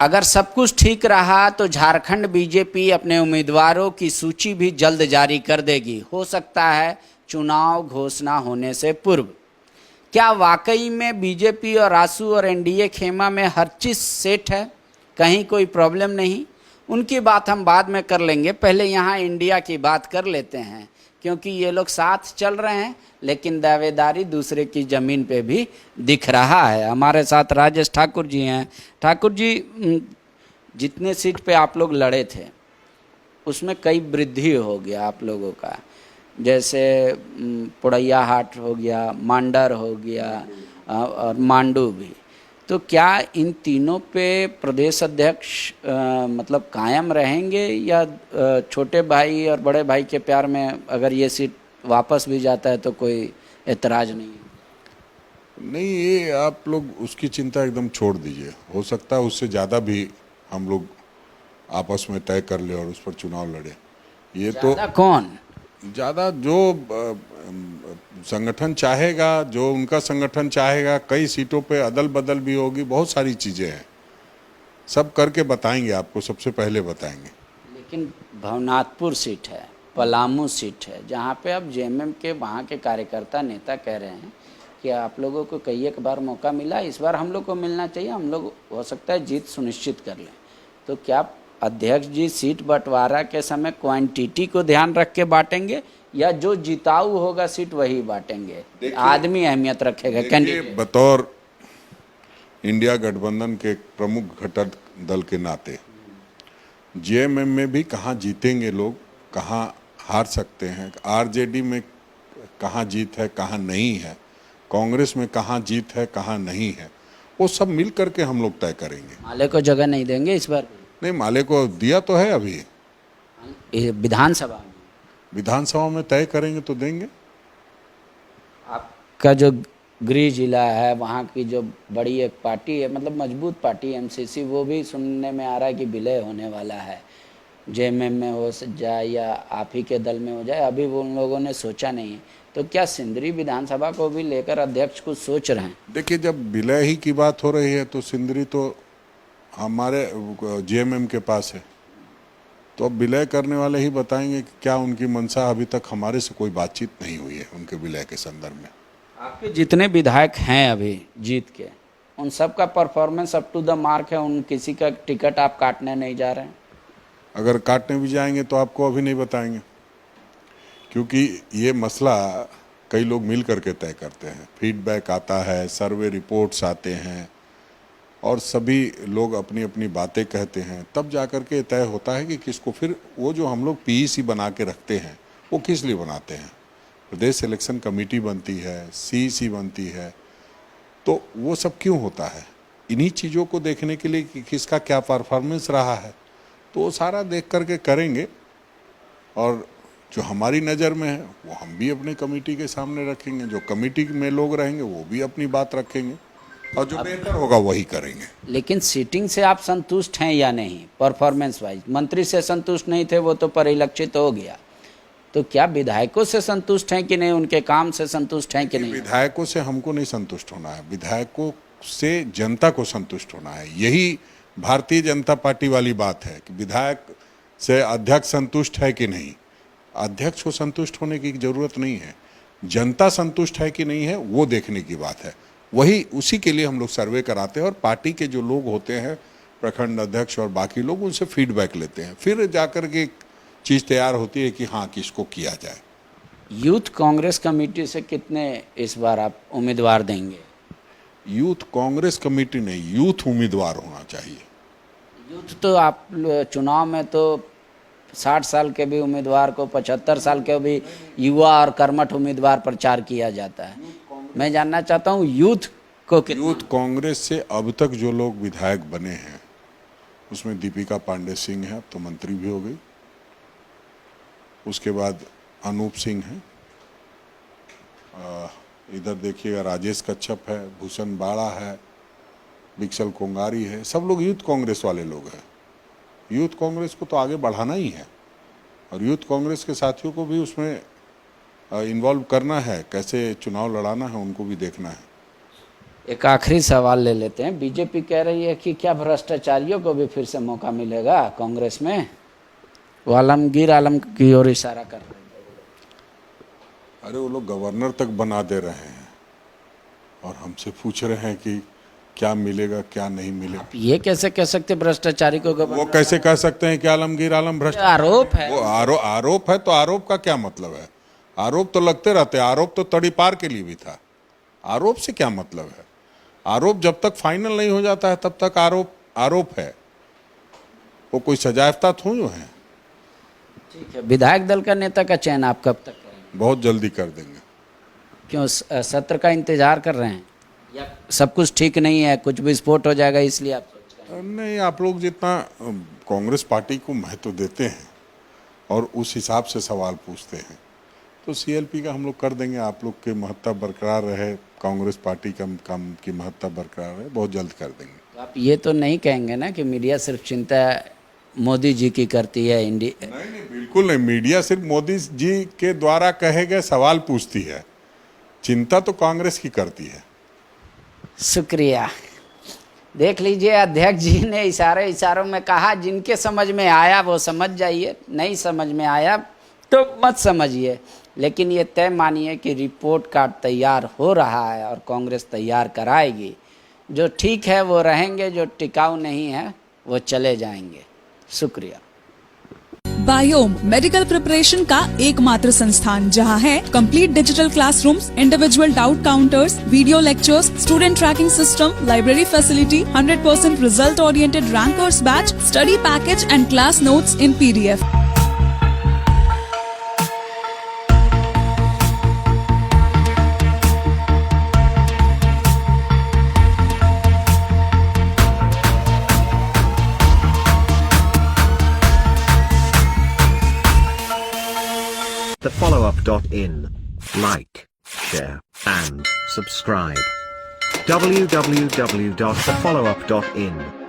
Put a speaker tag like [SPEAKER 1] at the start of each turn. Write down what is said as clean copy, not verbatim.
[SPEAKER 1] अगर सब कुछ ठीक रहा तो झारखंड बीजेपी अपने उम्मीदवारों की सूची भी जल्द जारी कर देगी, हो सकता है चुनाव घोषणा होने से पूर्व। क्या वाकई में बीजेपी और आसू और एनडीए खेमा में हर चीज सेट है, कहीं कोई प्रॉब्लम नहीं? उनकी बात हम बाद में कर लेंगे, पहले यहाँ इंडिया की बात कर लेते हैं, क्योंकि ये लोग साथ चल रहे हैं लेकिन दावेदारी दूसरे की ज़मीन पे भी दिख रहा है। हमारे साथ राजेश ठाकुर जी हैं। ठाकुर जी, जितने सीट पे आप लोग लड़े थे उसमें कई वृद्धि हो गया आप लोगों का, जैसे पुड़ैया हाट हो गया, मांडर हो गया और मांडू भी। तो क्या इन तीनों पे प्रदेश अध्यक्ष मतलब कायम रहेंगे या छोटे भाई और बड़े भाई के प्यार में अगर ये सीट वापस भी जाता है तो कोई एतराज नहीं है?
[SPEAKER 2] नहीं, ये आप लोग उसकी चिंता एकदम छोड़ दीजिए। हो सकता है उससे ज़्यादा भी हम लोग आपस में तय कर ले और उस पर चुनाव लड़े। ये तो
[SPEAKER 1] ज़्यादा कौन?
[SPEAKER 2] ज़्यादा जो संगठन चाहेगा, जो उनका संगठन चाहेगा, कई सीटों पे अदल बदल भी होगी, बहुत सारी चीज़ें हैं, सब करके बताएंगे आपको, सबसे पहले बताएंगे।
[SPEAKER 1] लेकिन भवनाथपुर सीट है, पलामू सीट है, जहाँ पे अब जेएमएम के वहाँ के कार्यकर्ता नेता कह रहे हैं कि आप लोगों को कई एक बार मौका मिला, इस बार हम लोग को मिलना चाहिए, हम लोग हो सकता है जीत सुनिश्चित कर लें। तो क्या अध्यक्ष जी सीट बंटवारा के समय क्वांटिटी को ध्यान रख के बांटेंगे या जो जिताऊ होगा सीट वही बांटेंगे? आदमी अहमियत रखेगा कैंडिडेट?
[SPEAKER 2] बतौर इंडिया गठबंधन के प्रमुख घटक दल के नाते जेएमएम में भी कहाँ जीतेंगे लोग, कहाँ हार सकते हैं, आरजेडी में कहाँ जीत है कहाँ नहीं है, कांग्रेस में कहाँ जीत है कहाँ नहीं है, वो सब मिल करके हम लोग तय करेंगे।
[SPEAKER 1] माले को जगह नहीं देंगे इस बार?
[SPEAKER 2] नहीं, माले को दिया तो है अभी,
[SPEAKER 1] विधानसभा में।
[SPEAKER 2] विधानसभा में तय करेंगे तो देंगे।
[SPEAKER 1] आपका जो गृह जिला है वहाँ की जो बड़ी एक पार्टी है, मतलब मजबूत पार्टी एमसीसी, वो भी सुनने में आ रहा है कि विलय होने वाला है, जेएमएम में हो जाए या आप ही के दल में हो जाए, अभी वो उन लोगों ने सोचा नहीं है। तो क्या सिंदरी विधानसभा को भी लेकर अध्यक्ष कुछ सोच रहे हैं?
[SPEAKER 2] देखिए, जब विलय ही की बात हो रही है तो सिंदरी तो हमारे जेएमएम के पास है, तो अब विलय करने वाले ही बताएंगे कि क्या उनकी मंशा। अभी तक हमारे से कोई बातचीत नहीं हुई है उनके विलय के संदर्भ में।
[SPEAKER 1] आपके जितने विधायक हैं अभी जीत के, उन सब का performance up to the mark है? उन किसी का टिकट आप काटने नहीं जा रहे हैं?
[SPEAKER 2] अगर काटने भी जाएंगे तो आपको अभी नहीं बताएंगे, क्योंकि ये मसला कई लोग मिल करके तय करते हैं। फीडबैक आता है, सर्वे रिपोर्ट्स आते हैं और सभी लोग अपनी अपनी बातें कहते हैं, तब जा कर के तय होता है कि किसको। फिर वो जो हम लोग पीईसी बना के रखते हैं वो किस लिए बनाते हैं? प्रदेश इलेक्शन कमेटी बनती है, सीईसी बनती है, तो वो सब क्यों होता है? इन्हीं चीज़ों को देखने के लिए कि किसका क्या परफॉर्मेंस रहा है, तो वो सारा देख करके करेंगे। और जो हमारी नज़र में है वो हम भी अपने कमेटी के सामने रखेंगे, जो कमेटी में लोग रहेंगे वो भी अपनी बात रखेंगे और जो बेहतर होगा वही करेंगे।
[SPEAKER 1] लेकिन सीटिंग से आप संतुष्ट हैं या नहीं? परफॉर्मेंस वाइज मंत्री से संतुष्ट नहीं थे, वो तो परिलक्षित हो गया। तो क्या विधायकों से संतुष्ट हैं कि नहीं, उनके काम से संतुष्ट हैं कि नहीं?
[SPEAKER 2] विधायकों से हमको नहीं संतुष्ट होना है, विधायकों से जनता को संतुष्ट होना है। यही भारतीय जनता पार्टी वाली बात है कि विधायक से अध्यक्ष संतुष्ट है कि नहीं। अध्यक्ष को संतुष्ट होने की जरूरत नहीं है, जनता संतुष्ट है कि नहीं है वो देखने की बात है। वही उसी के लिए हम लोग सर्वे कराते हैं और पार्टी के जो लोग होते हैं, प्रखंड अध्यक्ष और बाकी लोग, उनसे फीडबैक लेते हैं, फिर जाकर के चीज़ तैयार होती है कि हाँ किसको किया जाए।
[SPEAKER 1] यूथ कांग्रेस कमेटी से कितने इस बार आप उम्मीदवार देंगे?
[SPEAKER 2] यूथ कांग्रेस कमेटी नहीं, यूथ उम्मीदवार होना चाहिए।
[SPEAKER 1] यूथ तो आप चुनाव में तो 60 साल के भी उम्मीदवार को, 75 साल के भी युवा और कर्मठ उम्मीदवार प्रचार किया जाता है। मैं जानना चाहता हूँ यूथ को कितना?
[SPEAKER 2] यूथ कांग्रेस से अब तक जो लोग विधायक बने हैं उसमें दीपिका पांडे सिंह है, अब तो मंत्री भी हो गई, उसके बाद अनूप सिंह है, इधर देखिएगा राजेश कच्छप है, भूषण बाड़ा है, बिक्सल कोंगारी है, सब लोग यूथ कांग्रेस वाले लोग हैं। यूथ कांग्रेस को तो आगे बढ़ाना ही है और यूथ कांग्रेस के साथियों को भी उसमें इन्वॉल्व करना है, कैसे चुनाव लड़ाना है उनको भी देखना है।
[SPEAKER 1] एक आखिरी सवाल ले लेते हैं। बीजेपी कह रही है कि क्या भ्रष्टाचारियों को भी फिर से मौका मिलेगा कांग्रेस में? वो आलमगीर आलम की ओर इशारा कर रहे हैं।
[SPEAKER 2] अरे वो लोग गवर्नर तक बना दे रहे हैं और हमसे पूछ रहे हैं कि क्या मिलेगा क्या नहीं मिलेगा।
[SPEAKER 1] ये कैसे कह सकते भ्रष्टाचारी को
[SPEAKER 2] वो
[SPEAKER 1] गवर्नर?
[SPEAKER 2] कैसे कह सकते हैं कि आलमगीर आलम भ्रष्ट?
[SPEAKER 1] आरोप है।
[SPEAKER 2] वो आरोप है तो आरोप का क्या मतलब है? आरोप तो लगते रहते हैं। आरोप तो तड़ी पार के लिए भी था। आरोप से क्या मतलब है? आरोप जब तक फाइनल नहीं हो जाता है तब तक आरोप है। वो कोई सजायाफ्ता थोड़ी है।
[SPEAKER 1] ठीक है, विधायक दल का नेता का चयन आप कब तक करेंगे?
[SPEAKER 2] बहुत जल्दी कर देंगे।
[SPEAKER 1] क्यों सत्र का इंतजार कर रहे हैं या सब कुछ ठीक नहीं है, कुछ भी विस्फोट हो जाएगा इसलिए आप सोच रहे हैं?
[SPEAKER 2] नहीं, आप लोग जितना कांग्रेस पार्टी को महत्व देते हैं और उस हिसाब से सवाल पूछते हैं तो सीएलपी का हम लोग कर देंगे। आप लोग के महत्ता बरकरार रहे, कांग्रेस पार्टी की महत्ता बरकरार रहे, बहुत जल्द कर देंगे।
[SPEAKER 1] तो आप ये तो नहीं कहेंगे ना कि मीडिया सिर्फ चिंता मोदी जी की करती है?
[SPEAKER 2] नहीं, बिल्कुल नहीं। मीडिया सिर्फ मोदी जी के द्वारा कहे गए सवाल पूछती है, चिंता तो कांग्रेस की करती है।
[SPEAKER 1] शुक्रिया। देख लीजिए, अध्यक्ष जी ने इशारों में कहा, जिनके समझ में आया वो समझ जाइए, नहीं समझ में आया तो मत समझिए, लेकिन ये तय मानिए कि रिपोर्ट कार्ड तैयार हो रहा है और कांग्रेस तैयार कराएगी। जो ठीक है वो रहेंगे, जो टिकाऊ नहीं है वो चले जाएंगे। शुक्रिया।
[SPEAKER 3] बायोम मेडिकल प्रिपरेशन का एकमात्र संस्थान जहां है complete digital classrooms, individual doubt counters, video lectures, student tracking system, library facility, 100% result oriented rankers batch, study package and class notes in PDF।
[SPEAKER 4] thefollowup.in. Like, share, and subscribe. www.thefollowup.in